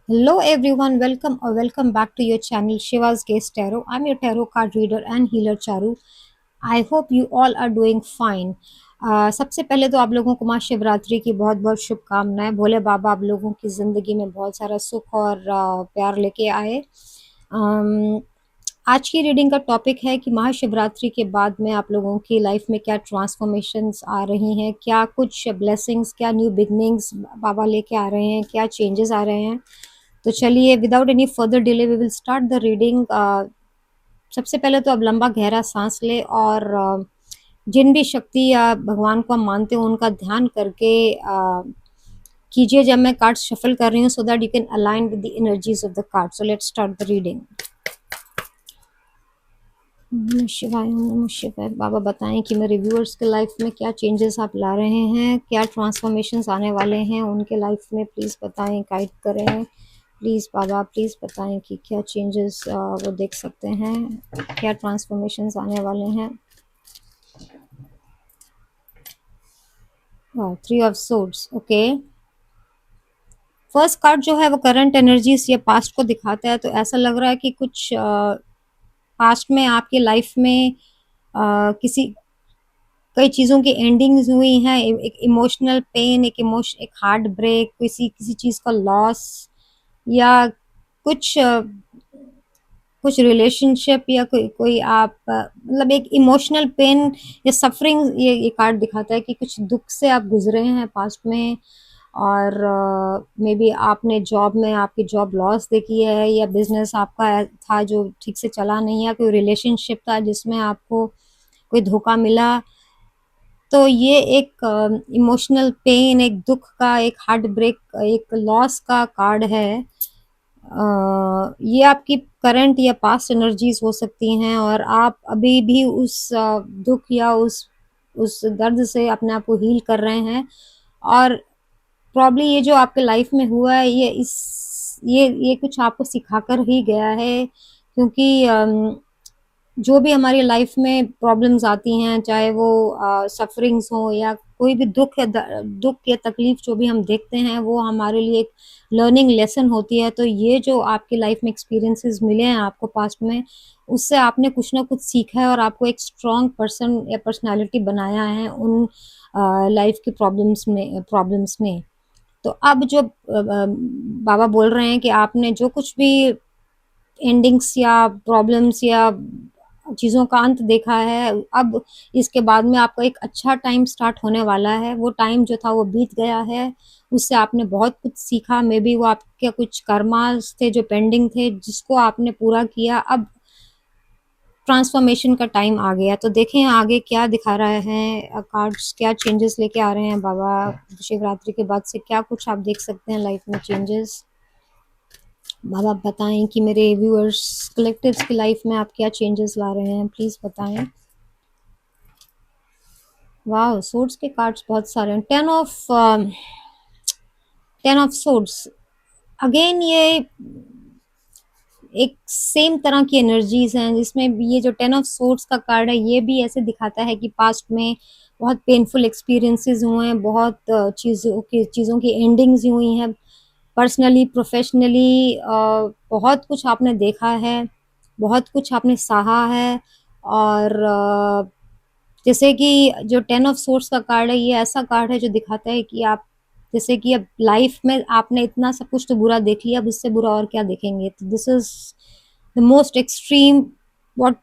Hello everyone, welcome or welcome back to your channel Shiva's Gaze Tarot. I'm your tarot card reader and healer Charu. I hope you all are doing fine. सबसे पहले तो आप लोगों को महाशिवरात्रि की बहुत बहुत शुभकामनाएं। भोले बाबा आप लोगों की ज़िंदगी में बहुत सारा सुख और प्यार लेके आए। अम, आज की रीडिंग का टॉपिक है कि महाशिवरात्रि के बाद में आप लोगों की लाइफ में क्या ट्रांसफॉर्मेशंस आ रही हैं, क्या कुछ ब्लेसिंग्स, क्या न्यू बिगनिंग्स बाबा लेके आ रहे हैं, क्या चेंजेस आ रहे हैं। तो चलिए without any further delay we will start the reading. सबसे पहले तो अब लंबा गहरा सांस ले और जिन भी शक्ति या भगवान को हम मानते हो उनका ध्यान करके कीजिए जब मैं कार्ड्स शफल कर रही हूँ, so that you can align with the energies of the card. So let's start the reading. नमः शिवाय, ओम नमः शिवाय। बाबा बताएं कि मेरे व्यूअर्स के लाइफ में क्या चेंजेस आप ला रहे हैं, क्या ट्रांसफॉर्मेशंस आने वाले हैं उनके लाइफ में। प्लीज़ बताएं, गाइड करें प्लीज़ बाबा। प्लीज़ बताएं कि क्या चेंजेस वो देख सकते हैं, क्या ट्रांसफॉर्मेशंस आने वाले हैं। Three of swords, okay. First card जो है वो करंट एनर्जीज या पास्ट को दिखाता है। तो ऐसा लग रहा है कि कुछ पास्ट में आपकी लाइफ में किसी कई चीज़ों की एंडिंग्स हुई हैं। एक इमोशनल पेन, एक हार्ट ब्रेक, किसी किसी चीज़ का लॉस, या कुछ कुछ रिलेशनशिप, या कोई कोई आप मतलब एक इमोशनल पेन या सफरिंग। ये कार्ड दिखाता है कि कुछ दुख से आप गुजरे हैं पास्ट में। और मे बी आपने जॉब में आपकी जॉब लॉस देखी है, या बिजनेस आपका था जो ठीक से चला नहीं, या कोई रिलेशनशिप था जिसमें आपको कोई धोखा मिला। तो ये एक इमोशनल पेन, एक दुख का, एक हार्ट ब्रेक, एक लॉस का कार्ड है। ये आपकी करंट या पास्ट एनर्जीज हो सकती हैं, और आप अभी भी उस दुख या उस दर्द से अपने आप को हील कर रहे हैं। और प्रॉब्ली ये जो आपके लाइफ में हुआ है, ये कुछ आपको सिखाकर ही गया है। क्योंकि जो भी हमारी लाइफ में प्रॉब्लम्स आती हैं, चाहे वो सफरिंग्स हो या कोई भी दुख या तकलीफ जो भी हम देखते हैं, वो हमारे लिए एक लर्निंग लेसन होती है। तो ये जो आपकी लाइफ में एक्सपीरियंसेस मिले हैं आपको पास्ट में, उससे आपने कुछ ना कुछ सीखा है और आपको एक स्ट्रॉन्ग पर्सन या पर्सनालिटी बनाया है उन लाइफ की प्रॉब्लम्स ने। तो अब जो बाबा बोल रहे हैं कि आपने जो कुछ भी एंडिंग्स या प्रॉब्लम्स या चीज़ों का अंत देखा है, अब इसके बाद में आपका एक अच्छा टाइम स्टार्ट होने वाला है। वो टाइम जो था वो बीत गया है, उससे आपने बहुत कुछ सीखा। मे बी वो आपके कुछ कर्मास थे जो पेंडिंग थे, जिसको आपने पूरा किया। अब ट्रांसफॉर्मेशन का टाइम आ गया। तो देखें आगे क्या दिखा रहा है कार्ड्स, क्या चेंजेस लेके आ रहे हैं बाबा। शिवरात्रि के बाद से क्या कुछ आप देख सकते हैं लाइफ में चेंजेस। बाबा बताएं कि मेरे व्यूअर्स कलेक्टिव्स की लाइफ में आप क्या चेंजेस ला रहे हैं, प्लीज बताएं। वाह, सोर्ड्स के कार्ड्स बहुत सारे हैं। टेन ऑफ सोर्ड्स अगेन, ये एक सेम तरह की एनर्जीज हैं, जिसमें भी ये जो टेन ऑफ सोर्ड्स का कार्ड है, ये भी ऐसे दिखाता है कि पास्ट में बहुत पेनफुल एक्सपीरियंसेस हुए हैं, बहुत चीज़ों की एंडिंग्स हुई हैं, पर्सनली प्रोफेशनली। बहुत कुछ आपने देखा है, बहुत कुछ आपने सहा है। और जैसे कि जो टेन ऑफ सोर्स का कार्ड है, ये ऐसा कार्ड है जो दिखाता है कि आप जैसे कि अब लाइफ में आपने इतना सब कुछ तो बुरा देख लिया, अब इससे बुरा और क्या देखेंगे। तो this is the most extreme what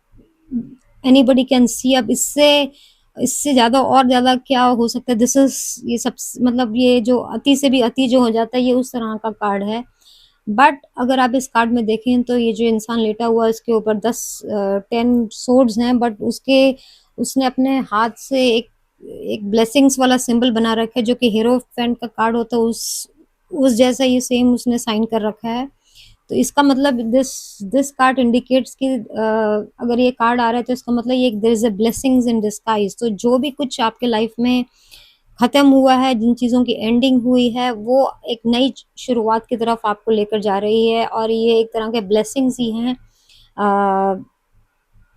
anybody can see. अब इससे इससे ज्यादा और ज्यादा क्या हो सकता है। दिस इज ये सब मतलब ये जो अति से भी अति जो हो जाता है, ये उस तरह का कार्ड है। बट अगर आप इस कार्ड में देखें तो ये जो इंसान लेटा हुआ है, इसके ऊपर 10 सोर्ड्स हैं, बट उसने अपने हाथ से एक एक ब्लेसिंग्स वाला सिंबल बना रखा है, जो कि हीरोफेंट का कार्ड होता है उस जैसा ये सेम उसने साइन कर रखा है। तो इसका मतलब दिस कार्ड इंडिकेट्स कि अगर ये कार्ड आ रहा है तो इसका मतलब ये there is a blessings in disguise. तो जो भी कुछ आपके लाइफ में खत्म हुआ है, जिन चीज़ों की एंडिंग हुई है, वो एक नई शुरुआत की तरफ आपको लेकर जा रही है, और ये एक तरह के ब्लेसिंग्स ही हैं।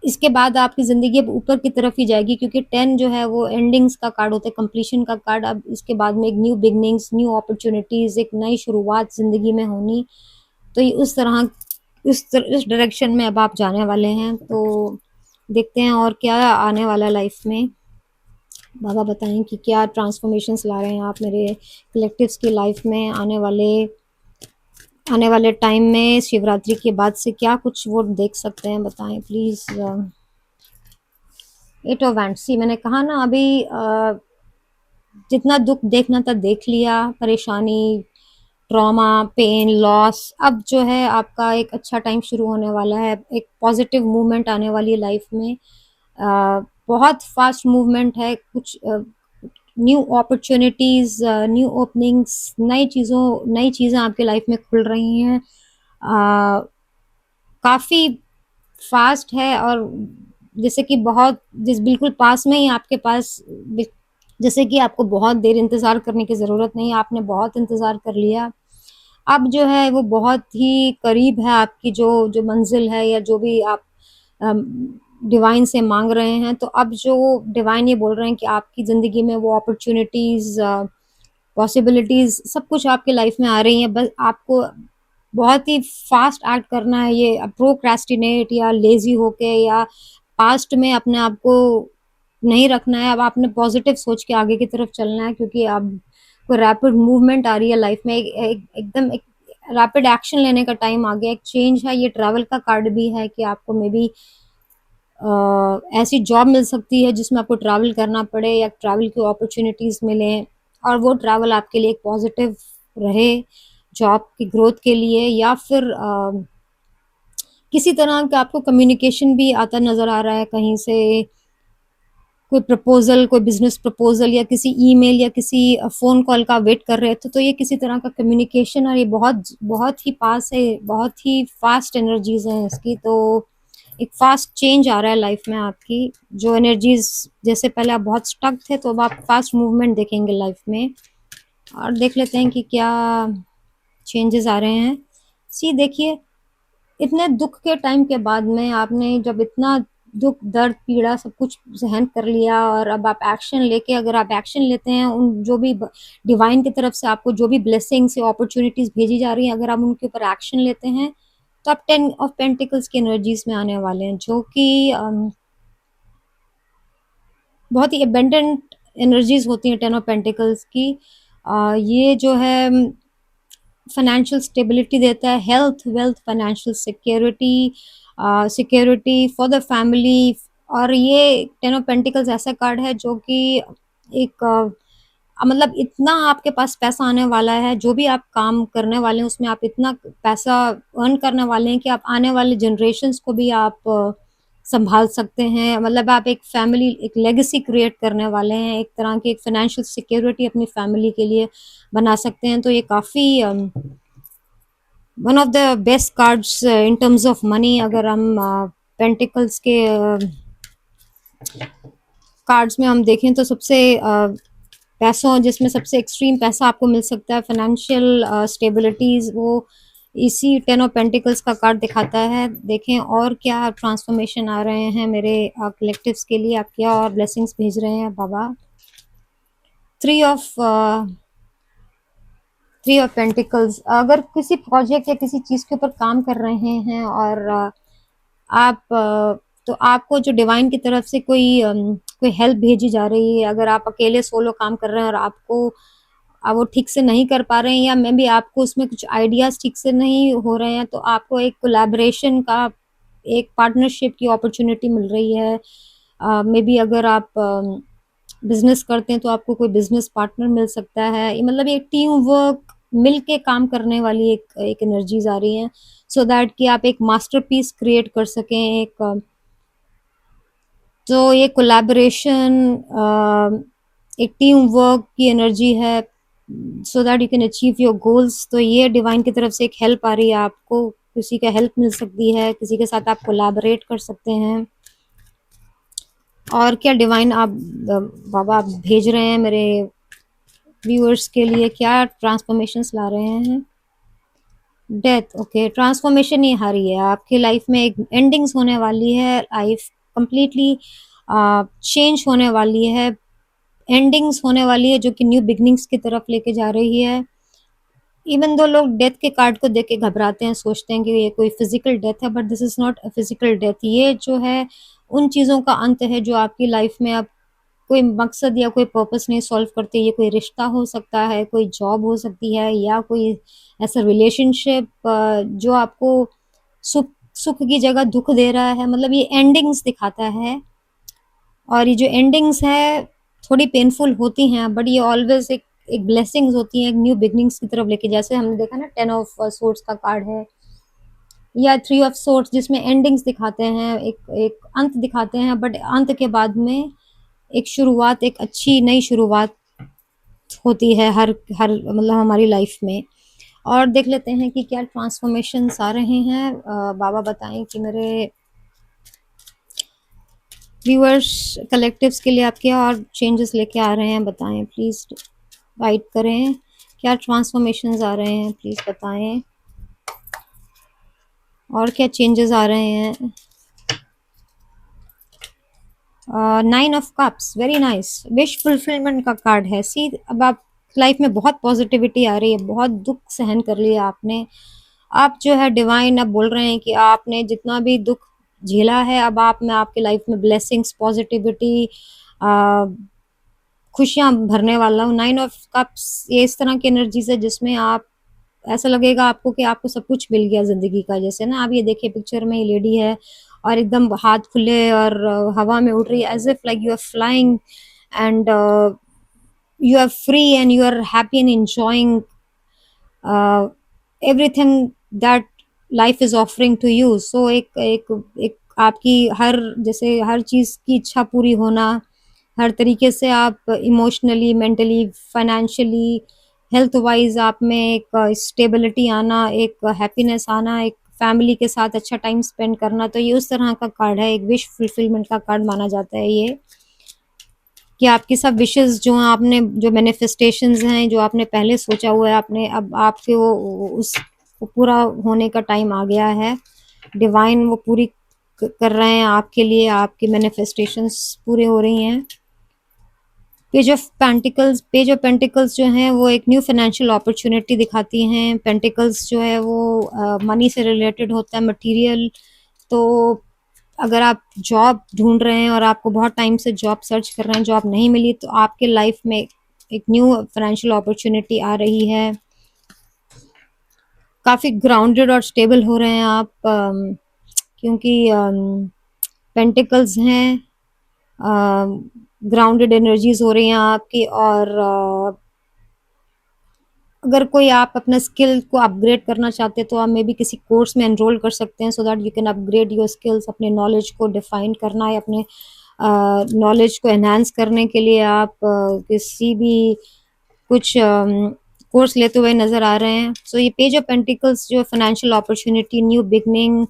इसके बाद आपकी ज़िंदगी अब ऊपर की तरफ ही जाएगी, क्योंकि 10 जो है वो एंडिंग्स का कार्ड होता है, कंप्लीशन का कार्ड। अब इसके बाद में एक न्यू बिगनिंग्स, न्यू अपॉर्चुनिटीज़, एक नई शुरुआत ज़िंदगी में होनी। तो ये उस तरह इस डायरेक्शन में अब आप जाने वाले हैं। तो देखते हैं और क्या आने वाला लाइफ में। बाबा बताएं कि क्या ट्रांसफॉर्मेशंस ला रहे हैं आप मेरे कलेक्टिव्स की लाइफ में आने वाले टाइम में, शिवरात्रि के बाद से क्या कुछ वो देख सकते हैं, बताएं प्लीज। एट ऑफ वैंड्स, सी मैंने कहा ना अभी, जितना दुख देखना था देख लिया, परेशानी, ट्रॉमा, पेन, लॉस। अब जो है आपका एक अच्छा टाइम शुरू होने वाला है, एक पॉजिटिव मूवमेंट आने वाली है लाइफ में। बहुत फास्ट मूवमेंट है, कुछ न्यू अपॉर्चुनिटीज, न्यू ओपनिंग्स, नई चीज़ें आपके लाइफ में खुल रही हैं। काफ़ी फास्ट है, और जैसे कि बहुत जिस बिल्कुल पास में ही आपके पास, जैसे कि आपको बहुत देर इंतज़ार करने की ज़रूरत नहीं है, आपने बहुत इंतज़ार कर लिया। अब जो है वो बहुत ही करीब है आपकी जो मंजिल है, या जो भी आप डिवाइन से मांग रहे हैं। तो अब जो डिवाइन ये बोल रहे हैं कि आपकी ज़िंदगी में वो अपॉर्चुनिटीज़, पॉसिबिलिटीज़ सब कुछ आपके लाइफ में आ रही हैं। बस आपको बहुत ही फास्ट एक्ट करना है, ये प्रोक्रेस्टिनेट या लेजी होके या पास्ट में अपने आप को नहीं रखना है। अब आपने पॉजिटिव सोच के आगे की तरफ चलना है, क्योंकि अब कोई रैपिड मूवमेंट आ रही है लाइफ में, एकदम एक रैपिड एक्शन लेने का टाइम आ गया, एक चेंज है। ये ट्रैवल का कार्ड भी है कि आपको मे बी ऐसी जॉब मिल सकती है जिसमें आपको ट्रैवल करना पड़े, या ट्रैवल की अपॉर्चुनिटीज़ मिलें, और वो ट्रैवल आपके लिए एक पॉजिटिव रहे जॉब की ग्रोथ के लिए। या फिर किसी तरह का आपको कम्युनिकेशन भी आता नज़र आ रहा है कहीं से, कोई प्रपोजल, कोई बिजनेस प्रपोजल, या किसी ईमेल या किसी फ़ोन कॉल का वेट कर रहे थे। तो ये किसी तरह का कम्युनिकेशन, और ये बहुत बहुत ही पास है, बहुत ही फास्ट एनर्जीज हैं इसकी। तो एक फास्ट चेंज आ रहा है लाइफ में आपकी। जो एनर्जीज जैसे पहले आप बहुत स्टक थे, तो अब आप फास्ट मूवमेंट देखेंगे लाइफ में। और देख लेते हैं कि क्या चेंजेस आ रहे हैं। सी देखिए, इतने दुख के टाइम के बाद में आपने जब इतना दुख, दर्द, पीड़ा सब कुछ सहन कर लिया, और अब आप एक्शन लेके, अगर आप एक्शन लेते हैं, उन जो भी डिवाइन की तरफ से आपको जो भी ब्लेसिंग्स या अपॉर्चुनिटीज भेजी जा रही हैं, अगर आप उनके ऊपर एक्शन लेते हैं, तो आप 10 ऑफ पेंटिकल्स की एनर्जीज में आने वाले हैं, जो कि बहुत ही एबेंडेंट एनर्जीज होती हैं 10 ऑफ पेंटिकल्स की। ये जो है फाइनेंशियल स्टेबिलिटी देता है, health, wealth, financial security, security for the family. और ये 10 ऑफ पेंटिकल्स ऐसा कार्ड है जो कि एक मतलब इतना आपके पास पैसा आने वाला है, जो भी आप काम करने वाले हैं उसमें आप इतना पैसा अर्न करने वाले हैं कि आप आने वाले जनरेशन्स को भी आप संभाल सकते हैं। मतलब आप एक फैमिली, एक लेगेसी क्रिएट करने वाले हैं, एक तरह की एक फाइनेंशियल सिक्योरिटी अपनी फैमिली के लिए बना सकते हैं। तो ये काफ़ी one of the best cards in terms of money. अगर हम पेंटिकल्स के कार्ड्स में हम देखें, तो सबसे पैसों जिसमें सबसे एक्सट्रीम पैसा आपको मिल सकता है, फाइनेंशियल स्टेबिलिटीज़, वो इसी 10 ऑफ पेंटिकल्स का कार्ड दिखाता है। देखें और क्या ट्रांसफॉर्मेशन आ रहे हैं मेरे कलेक्टिव्स के लिए, आप क्या और ब्लेसिंग्स भेज रहे हैं बाबा। थ्री ऑफ पेंटिकल्स, अगर किसी प्रोजेक्ट या किसी चीज़ के ऊपर काम कर रहे हैं, और आप तो आपको जो डिवाइन की तरफ से कोई हेल्प भेजी जा रही है। अगर आप अकेले सोलो काम कर रहे हैं और आपको वो ठीक से नहीं कर पा रहे हैं, या मे बी आपको उसमें कुछ आइडियाज़ ठीक से नहीं हो रहे हैं, तो आपको एक कोलैबोरेशन का, एक पार्टनरशिप की अपॉर्चुनिटी मिल रही है। मे बी अगर आप बिजनेस करते हैं, तो आपको कोई बिजनेस पार्टनर मिल सकता है। ये मतलब एक टीम वर्क, मिल के काम करने वाली एक एनर्जीज आ रही हैं, सो दैट कि आप एक मास्टरपीस क्रिएट कर सकें। तो ये कोलैबोरेशन, एक टीम वर्क की एनर्जी है, so that you can achieve your goals. तो ये डिवाइन की तरफ से एक हेल्प आ रही है आपको, किसी का हेल्प मिल सकती है, किसी के साथ आप कोलैबोरेट कर सकते हैं। और क्या डिवाइन आप बाबा आप भेज रहे हैं मेरे व्यूअर्स के लिए, क्या ट्रांसफॉर्मेशंस ला रहे हैं। डेथ, ओके, ट्रांसफॉर्मेशन ही आ रही है आपकी लाइफ में, एक एंडिंग्स होने वाली है, लाइफ कंप्लीटली चेंज होने वाली है, एंडिंग्स होने वाली है, जो कि न्यू बिगनिंग्स की तरफ लेके जा रही है। इवन दो लोग डेथ के कार्ड को देख के घबराते हैं, सोचते हैं कि ये कोई फिजिकल डेथ है, but this is not a physical death. ये जो है उन चीजों का अंत है जो आपकी लाइफ में अब कोई मकसद या कोई पर्पस नहीं सॉल्व करते। ये कोई रिश्ता हो सकता है, कोई जॉब हो सकती है, या कोई ऐसा रिलेशनशिप जो आपको सुख सुख की जगह दुख दे रहा है। मतलब ये एंडिंग्स दिखाता है, और ये जो एंडिंग्स है थोड़ी पेनफुल होती हैं, बट ये ऑलवेज एक एक ब्लेसिंग्स होती हैं, एक न्यू बिगनिंग्स की तरफ लेके। जैसे हमने देखा ना, 10 ऑफ सोर्ड्स का कार्ड है, या 3 ऑफ सोर्ड्स, जिसमें एंडिंग्स दिखाते हैं, एक एक अंत दिखाते हैं, बट अंत के बाद में एक शुरुआत, एक अच्छी नई शुरुआत होती है हर हर मतलब हमारी लाइफ में। और देख लेते हैं कि क्या ट्रांसफॉर्मेशंस आ रहे हैं। बाबा बताएं कि मेरे व्यूअर्स कलेक्टिव्स के लिए आप क्या और चेंजेस लेके आ रहे हैं, बताएं प्लीज, गाइड करें। क्या ट्रांसफॉर्मेशंस आ रहे हैं, प्लीज बताएं, और क्या चेंजेस आ रहे हैं। 9 of cups, very nice, wish fulfilment का कार्ड है। सी, अब आप लाइफ में बहुत पॉजिटिविटी आ रही है, बहुत दुख सहन कर लिया आपने। आप जो है डिवाइन अब बोल रहे हैं कि आपने जितना भी दुख झेला है, अब आप में आपके लाइफ में ब्लेसिंग्स, पॉजिटिविटी, खुशियां भरने वाला हूँ। 9 ऑफ कप्स ये इस तरह की एनर्जीज है जिसमें आप, ऐसा लगेगा आपको कि आपको सब कुछ मिल गया जिंदगी का। जैसे ना आप ये देखिए पिक्चर में, ये लेडी है और एकदम हाथ खुले और हवा में उड़ रही है, as if like you are flying, and you are free and you are happy and enjoying everything that life is offering to you. So एक आपकी हर, जैसे हर चीज की इच्छा पूरी होना, हर तरीके से आप emotionally, mentally, financially, health wise आप में एक स्टेबिलिटी आना, एक हैप्पीनेस आना, एक फैमिली के साथ अच्छा टाइम स्पेंड करना। तो ये उस तरह का कार्ड है, एक विश फुलफिलमेंट का कार्ड माना जाता है ये, कि आपकी सब विशेस जो हैं, आपने जो मैनिफेस्टेशंस हैं, जो आपने पहले सोचा हुआ है, आपने अब आपके वो उस वो पूरा होने का टाइम आ गया है। डिवाइन वो पूरी कर रहे हैं आपके लिए, आपकी मैनिफेस्टेशंस पूरे हो रही हैं। पेज ऑफ पेंटिकल्स जो हैं वो एक न्यू फाइनेंशियल अपॉर्चुनिटी दिखाती हैं। पेंटिकल्स जो है वो मनी से रिलेटेड होता है, मटेरियल। तो अगर आप जॉब ढूंढ रहे हैं और आपको बहुत टाइम से जॉब सर्च कर रहे हैं, जॉब नहीं मिली, तो आपके लाइफ में एक न्यू फाइनेंशियल अपॉर्चुनिटी आ रही है। काफ़ी ग्राउंडेड और स्टेबल हो रहे हैं आप, क्योंकि पेंटिकल्स हैं, ग्राउंडेड एनर्जीज हो रही हैं आपकी। और अगर कोई आप अपना स्किल को अपग्रेड करना चाहते हैं, तो आप मे बी किसी कोर्स में एनरोल कर सकते हैं, so that you can upgrade your skills. अपने नॉलेज को डिफाइन करना है, अपने नॉलेज को एनहांस करने के लिए आप किसी भी कुछ कोर्स लेते हुए नजर आ रहे हैं। सो ये पेज ऑफ पेंटिकल्स जो financial opportunity, new beginning,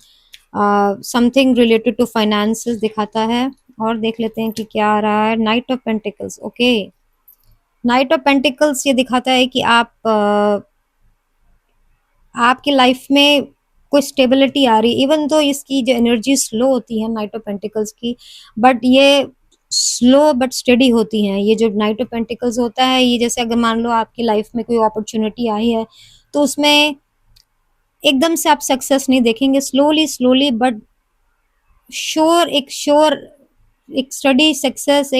something related to finances दिखाता है। और देख लेते हैं कि क्या आ रहा है। Night of pentacles, okay. Night of pentacles ये दिखाता है कि आप आपकी लाइफ में कोई स्टेबिलिटी आ रही, इवन तो इसकी जो एनर्जी स्लो होती है नाइट ऑफ पेंटिकल्स की, बट ये स्लो बट स्टेडी होती हैं। ये जो नाइट ऑफ पेंटिकल्स होता है, ये जैसे अगर मान लो आपकी लाइफ में कोई अपॉर्चुनिटी आई है, तो उसमें एकदम से आप सक्सेस नहीं देखेंगे, स्लोली स्लोली बट श्योर एक स्टडी सक्सेस,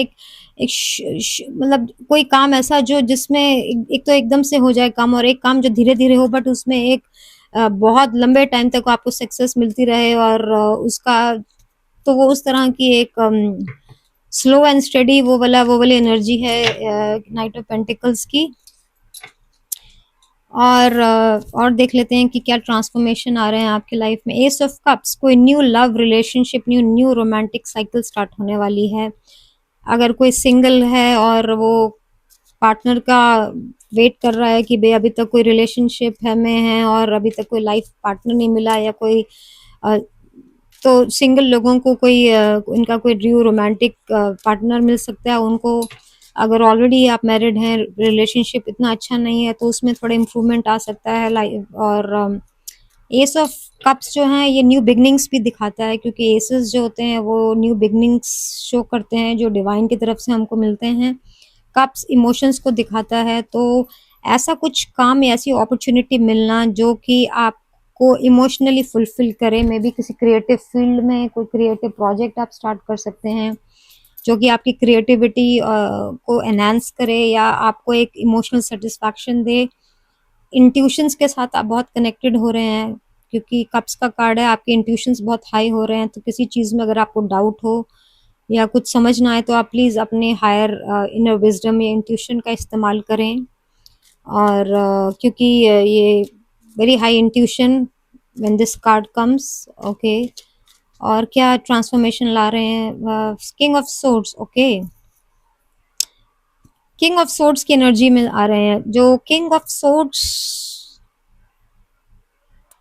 मतलब कोई काम ऐसा जो जिसमें एक तो एकदम से हो जाए काम, और एक काम जो धीरे धीरे हो, बट उसमें एक बहुत लंबे टाइम तक आपको सक्सेस मिलती रहे। और उसका तो वो उस तरह की एक स्लो एंड स्टडी वो वाली एनर्जी है नाइट ऑफ पेंटिकल्स की। और देख लेते हैं कि क्या ट्रांसफॉर्मेशन आ रहे हैं आपकी लाइफ में। एस ऑफ कप्स, कोई new love relationship, new romantic cycle start होने वाली है। अगर कोई सिंगल है और वो पार्टनर का वेट कर रहा है कि भाई अभी तक कोई रिलेशनशिप है में है और अभी तक कोई लाइफ पार्टनर नहीं मिला, या कोई तो सिंगल लोगों को कोई इनका कोई ड्यू रोमांटिक पार्टनर मिल सकता है उनको। अगर ऑलरेडी आप मैरिड हैं, रिलेशनशिप इतना अच्छा नहीं है, तो उसमें थोड़ा इम्प्रूवमेंट आ सकता है लाइफ। और एस ऑफ कप्स जो हैं ये न्यू बिगनिंग्स भी दिखाता है, क्योंकि एसेस जो होते हैं वो न्यू बिगनिंग्स शो करते हैं, जो डिवाइन की तरफ से हमको मिलते हैं। कप्स इमोशंस को दिखाता है, तो ऐसा कुछ काम या ऐसी अपॉर्चुनिटी मिलना जो कि आपको इमोशनली फुलफिल करे, मे बी किसी क्रिएटिव फील्ड में कोई क्रिएटिव प्रोजेक्ट आप स्टार्ट कर सकते हैं जो कि आपकी क्रिएटिविटी को एनहांस करे या आपको एक इमोशनल सेटिस्फैक्शन दे। इंट्यूशंस के साथ आप बहुत कनेक्टेड हो रहे हैं क्योंकि कप्स का कार्ड है, आपके इंट्यूशंस बहुत हाई हो रहे हैं, तो किसी चीज़ में अगर आपको डाउट हो या कुछ समझ ना आए तो आप प्लीज़ अपने हायर इनर विजडम या इंट्यूशन का इस्तेमाल करें। और क्योंकि ये very high intuition when this card comes. Okay, और क्या ट्रांसफॉर्मेशन ला रहे हैं? King of swords. Okay, king of swords की एनर्जी में आ रहे हैं। जो किंग ऑफ सोर्ड्स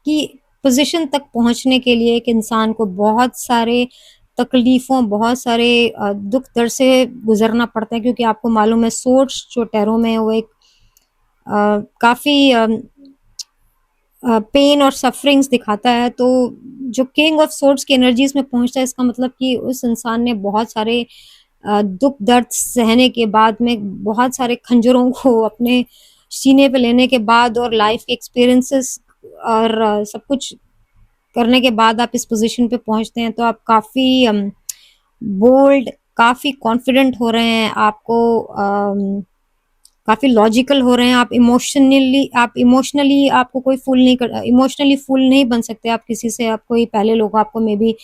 की पोजीशन तक पहुंचने के लिए एक इंसान को बहुत सारे तकलीफों, बहुत सारे दुख दर्द से गुजरना पड़ता है, क्योंकि आपको मालूम है सोर्ड्स जो टैरो में है वो एक काफ़ी पेन और सफरिंग्स दिखाता है। तो जो किंग ऑफ सोर्ड्स की एनर्जीज में पहुंचता है, इसका मतलब कि उस इंसान ने बहुत सारे दुख दर्द सहने के बाद में, बहुत सारे खंजरों को अपने सीने पे लेने के बाद और लाइफ के एक्सपीरियंसेस और सब कुछ करने के बाद आप इस पोजीशन पे पहुंचते हैं। तो आप काफ़ी बोल्ड, काफ़ी कॉन्फिडेंट हो रहे हैं, आपको काफ़ी लॉजिकल हो रहे हैं, आप इमोशनली आपको कोई फूल नहीं कर, इमोशनली फूल नहीं बन सकते आप किसी से। आप कोई पहले लोग आपको मे बी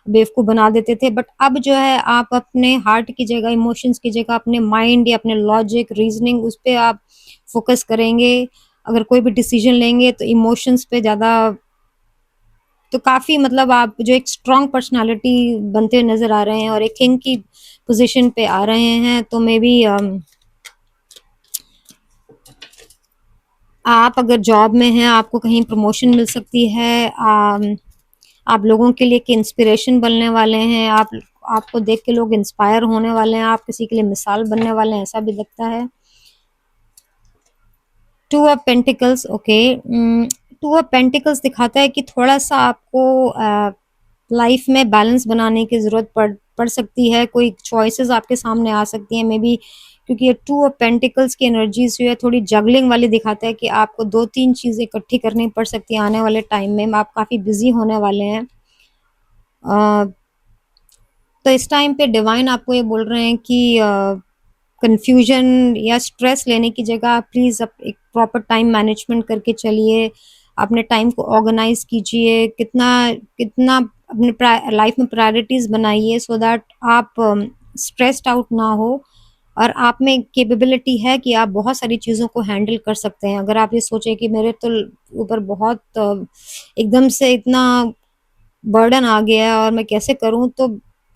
बेवकूफ़ बना देते थे, बट अब जो है आप अपने हार्ट की जगह, इमोशंस की जगह अपने माइंड या अपने लॉजिक, रीजनिंग, उस पे आप फोकस करेंगे। अगर कोई भी डिसीजन लेंगे तो इमोशंस पे ज़्यादा, तो काफ़ी मतलब आप जो एक स्ट्रॉन्ग पर्सनालिटी बनते हुए नज़र आ रहे हैं और एक किंग की पोजीशन पे आ रहे हैं। तो मे बी आप अगर जॉब में हैं, आपको कहीं प्रमोशन मिल सकती है। आप लोगों के लिए एक इंस्पिरेशन बनने वाले हैं। आपको देख के लोग इंस्पायर होने वाले हैं, आप किसी के लिए मिसाल बनने वाले हैं, ऐसा भी लगता है। Two of pentacles. Okay, two of pentacles दिखाता है कि थोड़ा सा आपको लाइफ में बैलेंस बनाने की ज़रूरत पड़ सकती है। कोई चॉइसेस आपके सामने आ सकती हैं मे बी, क्योंकि ये टू ऑफ पेंटिकल्स की एनर्जीज जो है थोड़ी जगलिंग वाली दिखाता है कि आपको 2-3 चीज़ें इकट्ठी करनी पड़ सकती हैं आने वाले टाइम में। आप काफ़ी बिजी होने वाले हैं। तो इस टाइम पे डिवाइन आपको ये बोल रहे हैं कि कन्फ्यूजन या स्ट्रेस लेने की जगह प्लीज़ आप एक प्रॉपर टाइम मैनेजमेंट करके चलिए। अपने टाइम को ऑर्गेनाइज कीजिए, कितना कितना अपने लाइफ में प्रायोरिटीज़ बनाइए सो दैट आप स्ट्रेस्ड आउट ना हो, और आप में कैपेबिलिटी है कि आप बहुत सारी चीज़ों को हैंडल कर सकते हैं। अगर आप ये सोचें कि मेरे तो ऊपर बहुत एकदम से इतना बर्डन आ गया है और मैं कैसे करूँ, तो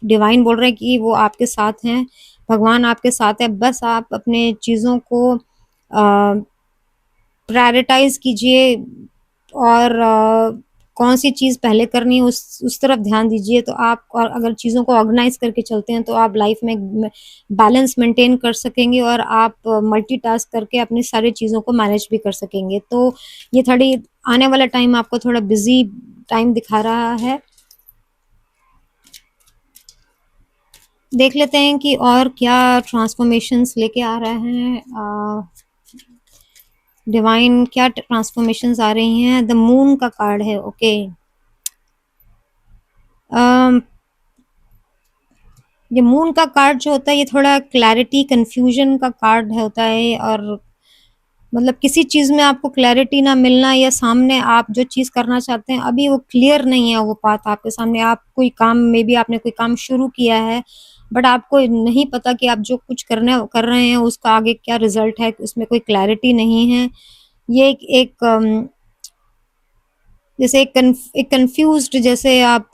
डिवाइन बोल रहे हैं कि वो आपके साथ हैं, भगवान आपके साथ है। बस आप अपने चीज़ों को प्रायोरिटाइज कीजिए और कौन सी चीज़ पहले करनी है उस तरफ ध्यान दीजिए। तो आप, और अगर चीज़ों को ऑर्गेनाइज करके चलते हैं तो आप लाइफ में बैलेंस मेंटेन कर सकेंगे और आप मल्टीटास्क करके अपनी सारी चीज़ों को मैनेज भी कर सकेंगे। तो ये थोड़ी आने वाला टाइम आपको थोड़ा बिजी टाइम दिखा रहा है। देख लेते हैं कि और क्या ट्रांसफॉर्मेशंस लेके आ रहे हैं डिवाइन, क्या ट्रांसफॉर्मेशंस आ रही हैं। द मून का कार्ड है। ओके, ये मून का कार्ड जो होता है ये थोड़ा क्लैरिटी कंफ्यूजन का कार्ड है होता है, और मतलब किसी चीज़ में आपको क्लैरिटी ना मिलना या सामने आप जो चीज़ करना चाहते हैं अभी वो क्लियर नहीं है, वो बात आपके सामने। आप कोई काम, मे बी आपने कोई काम शुरू किया है बट आपको नहीं पता कि आप जो कुछ कर रहे हैं उसका आगे क्या रिजल्ट है, उसमें कोई क्लैरिटी नहीं है। ये जैसे एक कंफ्यूज्ड, जैसे आप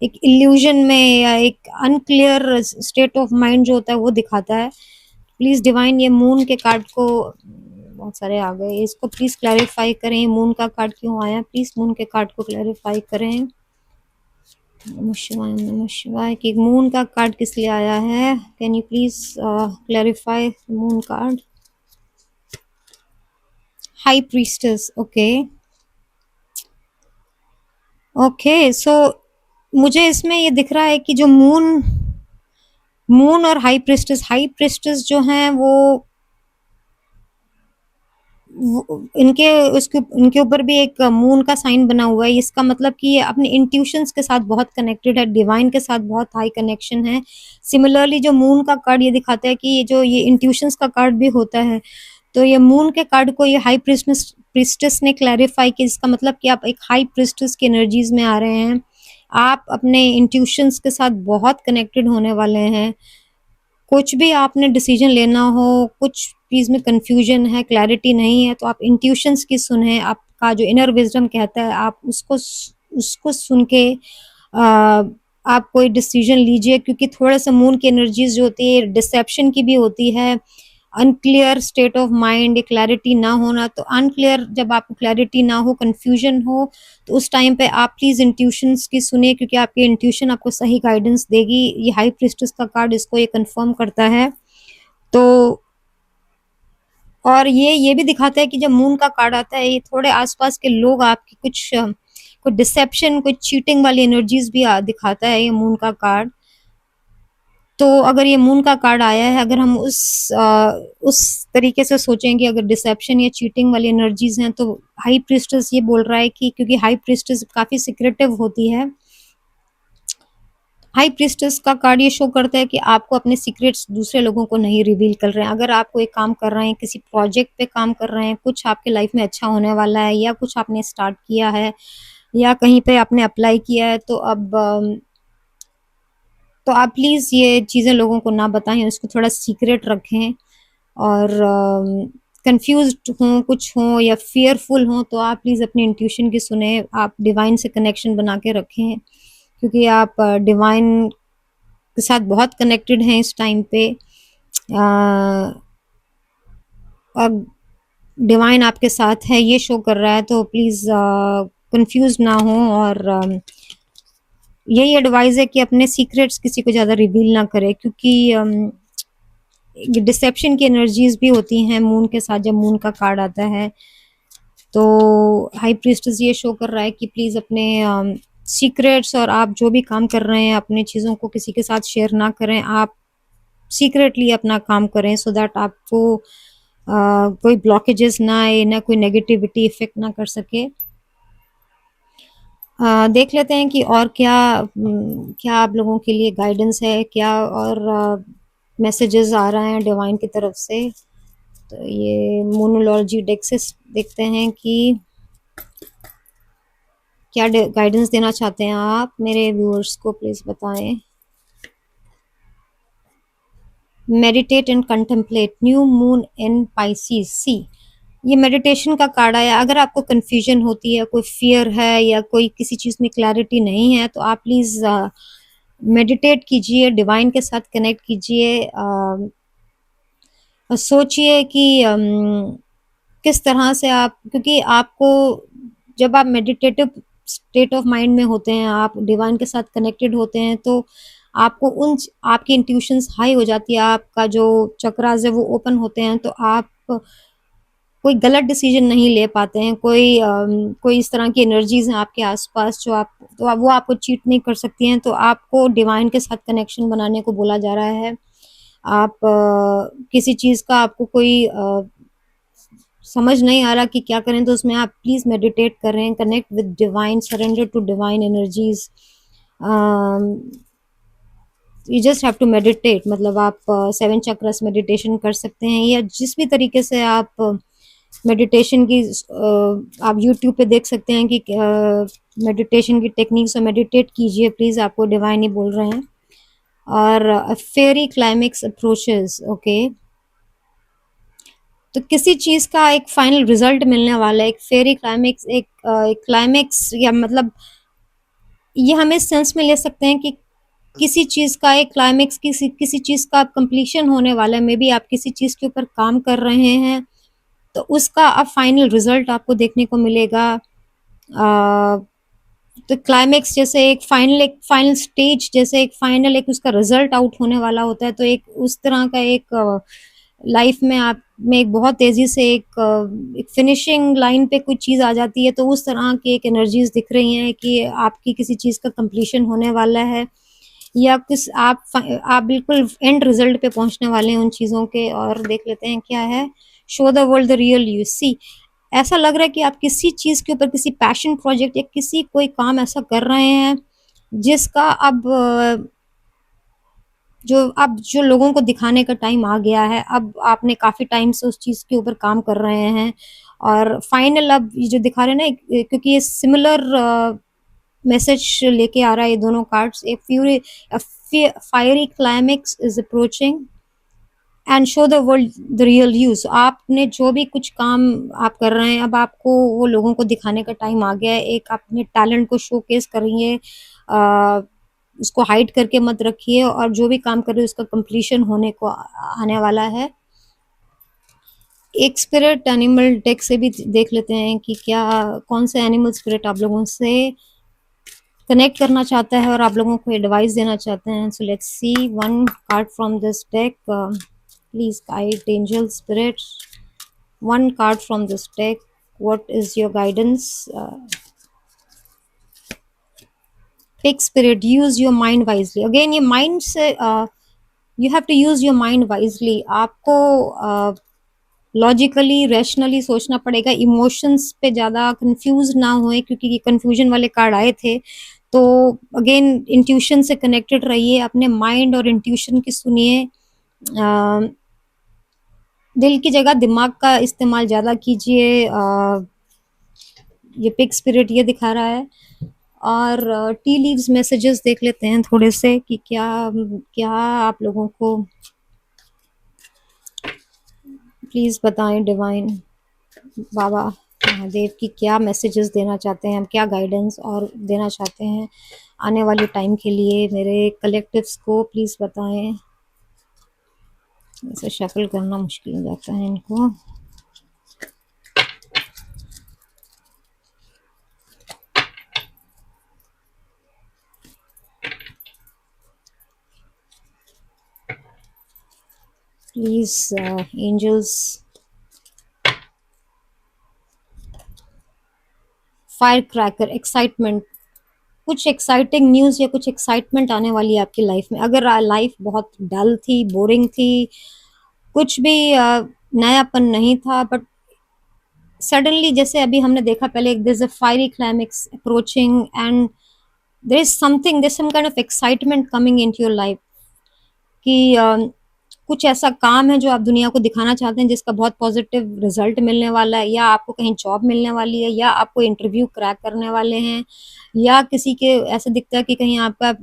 एक इल्यूजन में या एक अनक्लियर स्टेट ऑफ माइंड जो होता है वो दिखाता है। प्लीज़ डिवाइन ये मून के कार्ड को, बहुत सारे आ गए, इसको प्लीज़ क्लैरिफाई करें। मून का कार्ड क्यों आया? प्लीज़ मून के कार्ड को क्लैरिफाई करें। नमः शिवाय, नमः शिवाय। कि मून का कार्ड किस लिए आया है? Can you please clarify moon card? High priestess. Okay, okay, so मुझे इसमें ये दिख रहा है कि जो मून मून और हाई प्रिस्टेस जो हैं वो इनके उसके इनके ऊपर भी एक मून का साइन बना हुआ है। इसका मतलब कि ये अपने इंट्यूशंस के साथ बहुत कनेक्टेड है, डिवाइन के साथ बहुत हाई कनेक्शन है। सिमिलरली जो मून का कार्ड ये दिखाता है कि ये जो ये इंट्यूशंस का कार्ड भी होता है, तो ये मून के कार्ड को ये हाई प्रीस्टेस ने क्लैरिफाई किया, इसका मतलब कि आप एक हाई प्रीस्टेस की एनर्जीज में आ रहे हैं। आप अपने इंट्यूशंस के साथ बहुत कनेक्टेड होने वाले हैं। कुछ भी आपने डिसीजन लेना हो, कुछ चीज में कंफ्यूजन है, क्लैरिटी नहीं है, तो आप इंट्यूशंस की सुने, आपका जो इनर विजडम कहता है आप उसको सुन के आप कोई डिसीजन लीजिए, क्योंकि थोड़ा सा मून की एनर्जीज जो होती है डिसेप्शन की भी होती है। अनक्लियर स्टेट ऑफ माइंड, ये क्लैरिटी ना होना, तो अनक्लियर जब आपको क्लैरिटी ना हो, कंफ्यूजन हो, तो उस टाइम पे आप प्लीज इंट्यूशंस की सुनिए, क्योंकि आपकी इंट्यूशन आपको सही गाइडेंस देगी। ये हाई प्रीस्टेस का कार्ड इसको ये कंफर्म करता है। तो और ये भी दिखाता है कि जब मून का कार्ड आता है, ये थोड़े आसपास के लोग आपकी कुछ डिसेप्शन, कुछ चीटिंग वाली एनर्जीज भी दिखाता है ये मून का कार्ड। तो अगर ये मून का कार्ड आया है, अगर हम उस तरीके से सोचें कि अगर डिसेप्शन या चीटिंग वाली एनर्जीज हैं, तो हाई प्रीस्टेस ये बोल रहा है कि क्योंकि हाई प्रीस्टेस काफी सिक्रेटिव होती है, हाई प्रीस्टेस का कार्ड ये शो करता है कि आपको अपने सीक्रेट्स दूसरे लोगों को नहीं रिवील कर रहे हैं। अगर आप कोई काम कर रहे हैं, किसी प्रोजेक्ट पे काम कर रहे हैं, कुछ आपके लाइफ में अच्छा होने वाला है, या कुछ आपने स्टार्ट किया है, या कहीं पे आपने अप्लाई किया है, तो आप प्लीज़ ये चीज़ें लोगों को ना बताएं, उसको थोड़ा सीक्रेट रखें। और कंफ्यूज्ड हों, कुछ हों या फियरफुल हों, तो आप प्लीज़ अपनी इंट्यूशन की सुने, आप डिवाइन से कनेक्शन बना के रखें, क्योंकि आप डिवाइन के साथ बहुत कनेक्टेड हैं इस टाइम पे। अब डिवाइन आपके साथ है ये शो कर रहा है, तो प्लीज़ कंफ्यूज ना हो। और यही एडवाइस है कि अपने सीक्रेट्स किसी को ज़्यादा रिवील ना करें, क्योंकि डिसेप्शन की एनर्जीज भी होती हैं मून के साथ जब मून का कार्ड आता है। तो हाई प्रीस्टेस ये शो कर रहा है कि प्लीज़ अपने सीक्रेट्स और आप जो भी काम कर रहे हैं, अपने चीज़ों को किसी के साथ शेयर ना करें, आप सीक्रेटली अपना काम करें, सो दैट आपको कोई ब्लॉकेजेस ना आए, ना कोई नेगेटिविटी इफेक्ट ना कर सके। देख लेते हैं कि और क्या आप लोगों के लिए गाइडेंस है, क्या और मैसेजेस आ रहे हैं डिवाइन की तरफ से। तो ये मोनोलॉजी डेक से देखते हैं कि क्या गाइडेंस देना चाहते हैं आप मेरे व्यूअर्स को, प्लीज बताएं। Meditate and contemplate new moon in Pisces see, ये मेडिटेशन का कार्ड आया। अगर आपको कंफ्यूजन होती है, कोई फियर है, या कोई किसी चीज़ में क्लैरिटी नहीं है, तो आप प्लीज़ मेडिटेट कीजिए, डिवाइन के साथ कनेक्ट कीजिए, सोचिए कि किस तरह से आप, क्योंकि आपको जब आप मेडिटेटिव स्टेट ऑफ माइंड में होते हैं, आप डिवाइन के साथ कनेक्टेड होते हैं, तो आपको आपकी इंट्यूशंस हाई हो जाती है, आपका जो चक्रास है वो ओपन होते हैं, तो आप कोई गलत डिसीजन नहीं ले पाते हैं। कोई इस तरह की एनर्जीज हैं आपके आसपास जो वो आपको चीट नहीं कर सकती हैं। तो आपको डिवाइन के साथ कनेक्शन बनाने को बोला जा रहा है। आप किसी चीज़ का आपको कोई समझ नहीं आ रहा कि क्या करें, तो उसमें आप प्लीज़ मेडिटेट करें, connect with divine, surrender to divine energies. You just have to meditate, मतलब आप 7 चक्रस मेडिटेशन कर सकते हैं, या जिस भी तरीके से आप मेडिटेशन की आप यूट्यूब पे देख सकते हैं कि मेडिटेशन की टेक्निक्स, और मेडिटेट कीजिए प्लीज़, आपको डिवाइन ही बोल रहे हैं। और फेरी क्लाइमेक्स अप्रोचेस, ओके, तो किसी चीज़ का एक फाइनल रिजल्ट मिलने वाला है, एक फेरी क्लाइमेक्स, एक क्लाइमेक्स, या मतलब ये हम इस सेंस में ले सकते हैं कि किसी चीज़ का एक क्लाइमेक्स, किसी चीज़ का कंप्लीशन होने वाला है। मे बी आप किसी चीज़ के ऊपर काम कर रहे हैं, तो उसका अब फाइनल रिजल्ट आपको देखने को मिलेगा। तो क्लाइमेक्स जैसे एक फाइनल स्टेज, जैसे एक उसका रिजल्ट आउट होने वाला होता है, तो एक उस तरह का एक लाइफ में आप में एक बहुत तेजी से एक फिनिशिंग लाइन पे कुछ चीज़ आ जाती है, तो उस तरह की एक एनर्जीज दिख रही हैं कि आपकी किसी चीज़ का कंप्लीशन होने वाला है, या किस आप बिल्कुल एंड रिजल्ट पे पहुंचने वाले हैं उन चीज़ों के। और देख लेते हैं क्या है show the world the real you. See, ऐसा लग रहा है कि आप किसी चीज के ऊपर, किसी पैशन प्रोजेक्ट या किसी कोई काम ऐसा कर रहे हैं जिसका अब जो लोगों को दिखाने का टाइम आ गया है। अब आपने काफी टाइम से उस चीज के ऊपर काम कर रहे हैं और फाइनल अब ये जो दिखा रहे हैं ना, क्योंकि ये सिमिलर मैसेज लेके आ रहा है ये दोनों cards. A fury, fiery climax is approaching and show the world the real you. आपने जो भी कुछ काम आप कर रहे हैं, अब आपको वो लोगों को दिखाने का टाइम आ गया है। एक अपने टैलेंट को शोकेस करिए, उसको हाइड करके मत रखिए, और जो भी काम कर रहे हो उसका कंप्लीशन होने को आने वाला है। एक स्पिरिट एनिमल डेक से भी देख लेते हैं कि क्या, कौन से एनिमल स्पिरिट आप लोगों से कनेक्ट करना चाहता है और आप लोगों को एडवाइस देना चाहते हैं। So let's see one card from this deck. Please guide angel spirit, one card from this deck. What is your guidance? Pick spirit, use your mind wisely. Again ये mind से you have to use your mind wisely. आपको logically rationally सोचना पड़ेगा, emotions पे ज़्यादा confuse ना होए, क्योंकि ये कंफ्यूजन वाले कार्ड आए थे। तो अगेन इंट्यूशन से कनेक्टेड रहिए, अपने माइंड और इंट्यूशन की सुनिए। दिल की जगह दिमाग का इस्तेमाल ज़्यादा कीजिए। ये पिग स्पिरिट ये दिखा रहा है। और टी लीव्स मैसेजेस देख लेते हैं थोड़े से कि क्या क्या आप लोगों को प्लीज बताएं डिवाइन बाबा महादेव की क्या मैसेजेस देना चाहते हैं, हम क्या गाइडेंस और देना चाहते हैं आने वाले टाइम के लिए मेरे कलेक्टिव्स को, प्लीज बताएं। इसे शफल करना मुश्किल हो जाता है इनको। Please angels, fire cracker, excitement, कुछ एक्साइटिंग न्यूज़ या कुछ एक्साइटमेंट आने वाली है आपकी लाइफ में। अगर लाइफ बहुत डल थी, बोरिंग थी, कुछ भी नयापन नहीं था, बट सडनली जैसे अभी हमने देखा पहले, there is a fiery climax approaching and there is some kind of excitement coming into your life कि कुछ ऐसा काम है जो आप दुनिया को दिखाना चाहते हैं जिसका बहुत पॉजिटिव रिजल्ट मिलने वाला है, या आपको कहीं जॉब मिलने वाली है, या आपको इंटरव्यू क्रैक करने वाले हैं, या किसी के ऐसे दिखता है कि कहीं आपका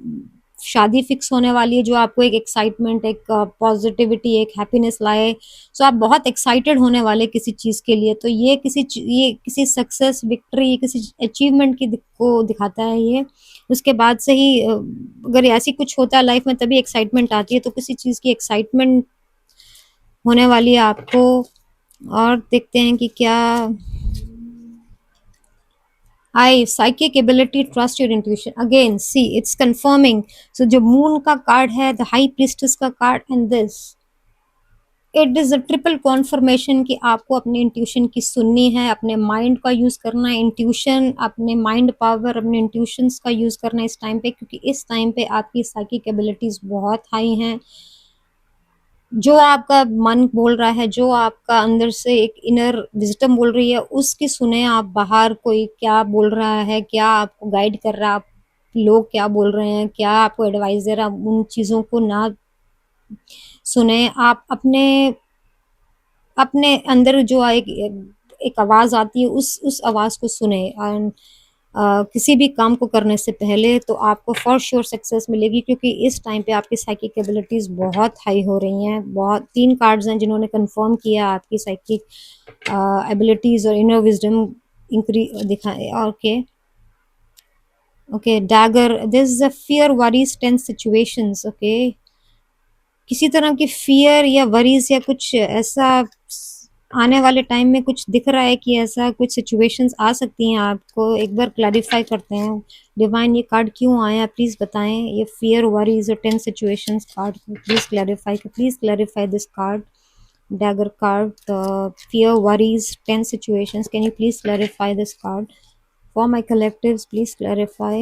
शादी फिक्स होने वाली है जो आपको एक एक्साइटमेंट, एक पॉजिटिविटी, एक हैप्पीनेस लाए। सो आप बहुत एक्साइटेड होने वाले किसी चीज़ के लिए। तो ये किसी सक्सेस, विक्ट्री, किसी अचीवमेंट को दिखाता है ये। उसके बाद से ही अगर ऐसी कुछ होता है लाइफ में तभी एक्साइटमेंट आती है, तो किसी चीज़ की एक्साइटमेंट होने वाली है आपको। और देखते हैं कि क्या आई psychic ability, trust your intuition. Again see it's confirming. So जो मून का कार्ड है, द हाई प्रीस्टेस का card, and this it is a triple confirmation कि आपको अपने इंट्यूशन की सुननी है, अपने माइंड का यूज करना है। इंट्यूशन, अपने माइंड पावर, अपने इंट्यूशंस का यूज करना है इस टाइम पे, क्योंकि इस टाइम पे आपकी साइकिक एबिलिटीज बहुत हाई हैं। जो आपका मन बोल रहा है, जो आपका अंदर से एक इनर विजडम बोल रही है, उसकी सुने आप। बाहर कोई क्या बोल रहा है, क्या आपको गाइड कर रहा है, लोग क्या बोल रहे हैं, क्या आपको एडवाइस दे रहा है, उन चीज़ों को ना सुने। आप अपने अपने अंदर जो एक आवाज़ आती है, उस आवाज़ को सुने। एंड किसी भी काम को करने से पहले तो आपको फॉर श्योर सक्सेस मिलेगी, क्योंकि इस टाइम पे आपकी साइकिक एबिलिटीज़ बहुत हाई हो रही हैं। बहुत 3 कार्ड्स हैं जिन्होंने कंफर्म किया आपकी साइकिक एबिलिटीज़ और इनर विजडम इंक्री दिखाए। Okay okay, dagger, this is a fear, worries, tense situations. Okay, किसी तरह की फियर या वरीज या कुछ ऐसा आने वाले टाइम में कुछ दिख रहा है कि ऐसा कुछ सिचुएशंस आ सकती हैं आपको। एक बार क्लैरिफाई करते हैं डिवाइन, ये कार्ड क्यों आया प्लीज बताएं। ये फियर, वरीज और 10 situations card, please clarify this card. Dagger card, fear, worries, 10 situations. Can you please clarify this card for my collectives? Please clarify.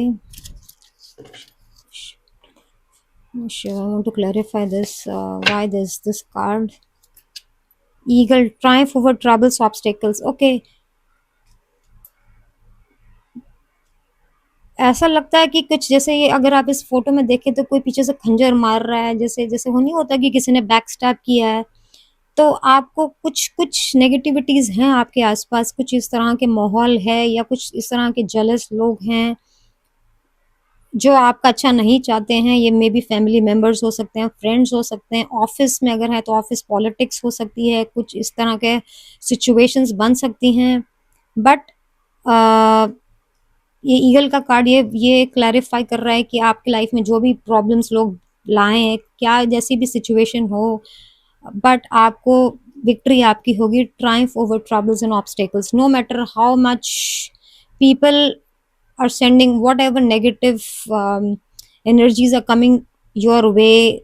Sure, I want to clarify this. Why this card? Eagle Triumph over troubles obstacles. Okay, ऐसा लगता है कि कुछ जैसे ये अगर आप इस फोटो में देखें तो कोई पीछे से खंजर मार रहा है, जैसे जैसे वो नहीं होता कि किसी ने बैक स्टैब किया है। तो आपको कुछ कुछ नेगेटिविटीज हैं आपके आसपास, कुछ इस तरह के माहौल है या कुछ इस तरह के जेलस लोग हैं जो आपका अच्छा नहीं चाहते हैं। ये मे बी फैमिली मेंबर्स हो सकते हैं, फ्रेंड्स हो सकते हैं, ऑफिस में अगर है तो ऑफिस पॉलिटिक्स हो सकती है, कुछ इस तरह के सिचुएशंस बन सकती हैं। बट ये ईगल का कार्ड ये क्लैरिफाई कर रहा है कि आपकी लाइफ में जो भी प्रॉब्लम्स लोग लाए हैं, क्या जैसी भी सिचुएशन हो, बट आपको विक्ट्री आपकी होगी, triumph over troubles and obstacles, no matter how much people are sending whatever negative energies are coming your way।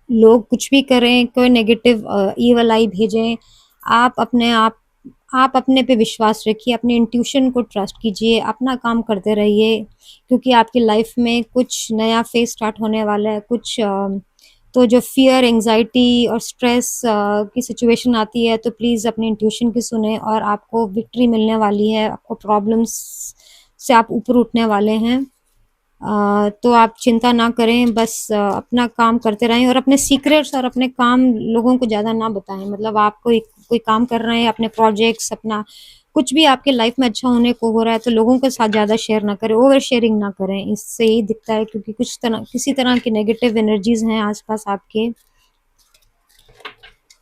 लोग कुछ भी करें, कोई नेगेटिव ईवल आई भेजें, आप अपने आप अपने पे विश्वास रखिए, अपने इंट्यूशन को ट्रस्ट कीजिए, अपना काम करते रहिए, क्योंकि आपकी लाइफ में कुछ नया फेज स्टार्ट होने वाला है। कुछ तो जो फियर, एंजाइटी और स्ट्रेस की सिचुएशन आती है तो प्लीज़ अपने इंट्यूशन की सुने और आपको विक्ट्री मिलने वाली है, आपको प्रॉब्लम्स से आप ऊपर उठने वाले हैं। तो आप चिंता ना करें, बस अपना काम करते रहें और अपने सीक्रेट्स और अपने काम लोगों को ज़्यादा ना बताएं। मतलब आप कोई काम कर रहे हैं, अपने प्रोजेक्ट्स, अपना कुछ भी आपके लाइफ में अच्छा होने को हो रहा है तो लोगों के साथ ज़्यादा शेयर ना करें, ओवर शेयरिंग ना करें। इससे यही दिखता है, क्योंकि कुछ तरह किसी तरह की नेगेटिव एनर्जीज हैं आसपास आपके।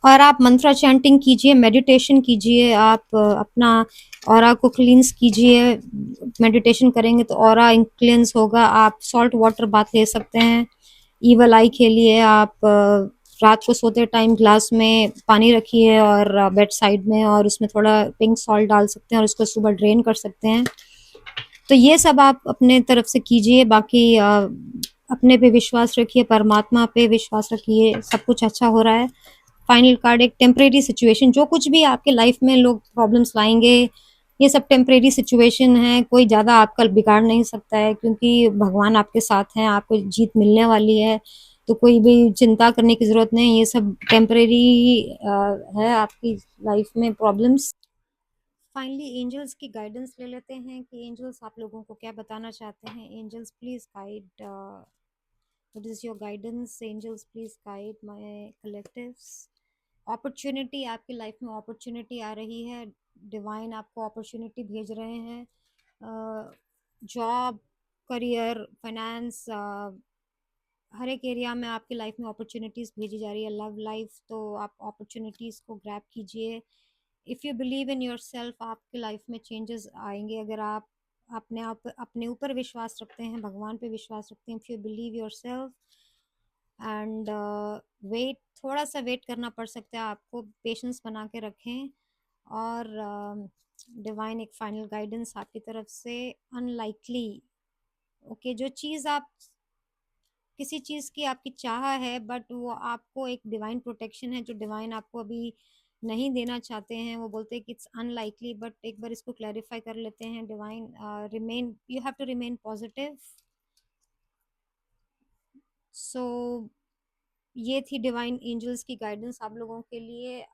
और आप मंत्रा चैंटिंग कीजिए, मेडिटेशन कीजिए, आप अपना ऑरा को क्लींस कीजिए। मेडिटेशन करेंगे तो ऑरा क्लींस होगा। आप सॉल्ट वाटर बाथ ले सकते हैं। ईवल आई खेलिए आप, रात को सोते टाइम ग्लास में पानी रखिए और बेड साइड में, और उसमें थोड़ा पिंक सॉल्ट डाल सकते हैं और उसको सुबह ड्रेन कर सकते हैं। तो ये सब आप अपने तरफ से कीजिए। बाकी अपने पे विश्वास रखिए, परमात्मा पे विश्वास रखिए, सब कुछ अच्छा हो रहा है। फाइनल कार्ड एक टेम्परेरी सिचुएशन, जो कुछ भी आपके लाइफ में लोग प्रॉब्लम्स लाएंगे ये सब टेम्परेरी सिचुएशन है, कोई ज़्यादा आपका बिगाड़ नहीं सकता है, क्योंकि भगवान आपके साथ हैं, आपको जीत मिलने वाली है। तो कोई भी चिंता करने की ज़रूरत नहीं, ये सब टेम्परेरी है आपकी लाइफ में प्रॉब्लम्स। फाइनली एंजल्स की गाइडेंस ले लेते हैं कि एंजल्स आप लोगों को क्या बताना चाहते हैं। Angels please guide, what is your guidance. Angels please guide my collectives. Opportunity आपकी लाइफ में अपॉर्चुनिटी आ रही है, डिवाइन आपको अपॉर्चुनिटी भेज रहे हैं। जॉब, करियर, फाइनेंस, हर एक एरिया में आपकी लाइफ में अपॉर्चुनिटीज़ भेजी जा रही है। लव लाइफ, तो आप अपॉर्चुनिटीज़ को ग्रैब कीजिए। If you believe in yourself, आपकी लाइफ में चेंजेस आएंगे। अगर आप अपने ऊपर विश्वास रखते हैं, भगवान पे विश्वास रखते हैं, if you believe yourself and wait, थोड़ा सा वेट करना पड़ सकता है आपको, पेशेंस बना के रखें। और डिवाइन एक फाइनल गाइडेंस आपकी तरफ से। अनलाइकली, ओके, जो चीज़ आप, किसी चीज़ की आपकी चाह है बट वो आपको एक डिवाइन प्रोटेक्शन है जो डिवाइन आपको अभी नहीं देना चाहते हैं। वो बोलते हैं कि इट्स अनलाइकली, बट एक बार इसको क्लैरिफाई कर लेते हैं। Divine, remain, you have to remain positive. So ये थी डिवाइन एंजल्स की गाइडेंस आप लोगों के लिए।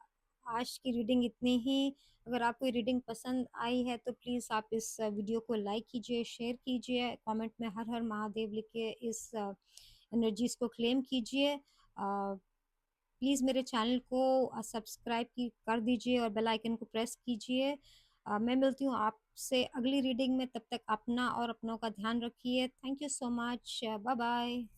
आज की रीडिंग इतनी ही। अगर आपको ये रीडिंग पसंद आई है तो प्लीज़ आप इस वीडियो को लाइक कीजिए, शेयर कीजिए, कमेंट में हर हर महादेव लिख के इस एनर्जीज को क्लेम कीजिए। प्लीज़ मेरे चैनल को सब्सक्राइब की कर दीजिए और बेल आइकन को प्रेस कीजिए। मैं मिलती हूँ आपसे अगली रीडिंग में, तब तक अपना और अपनों का ध्यान रखिए। Thank you so much, bye bye.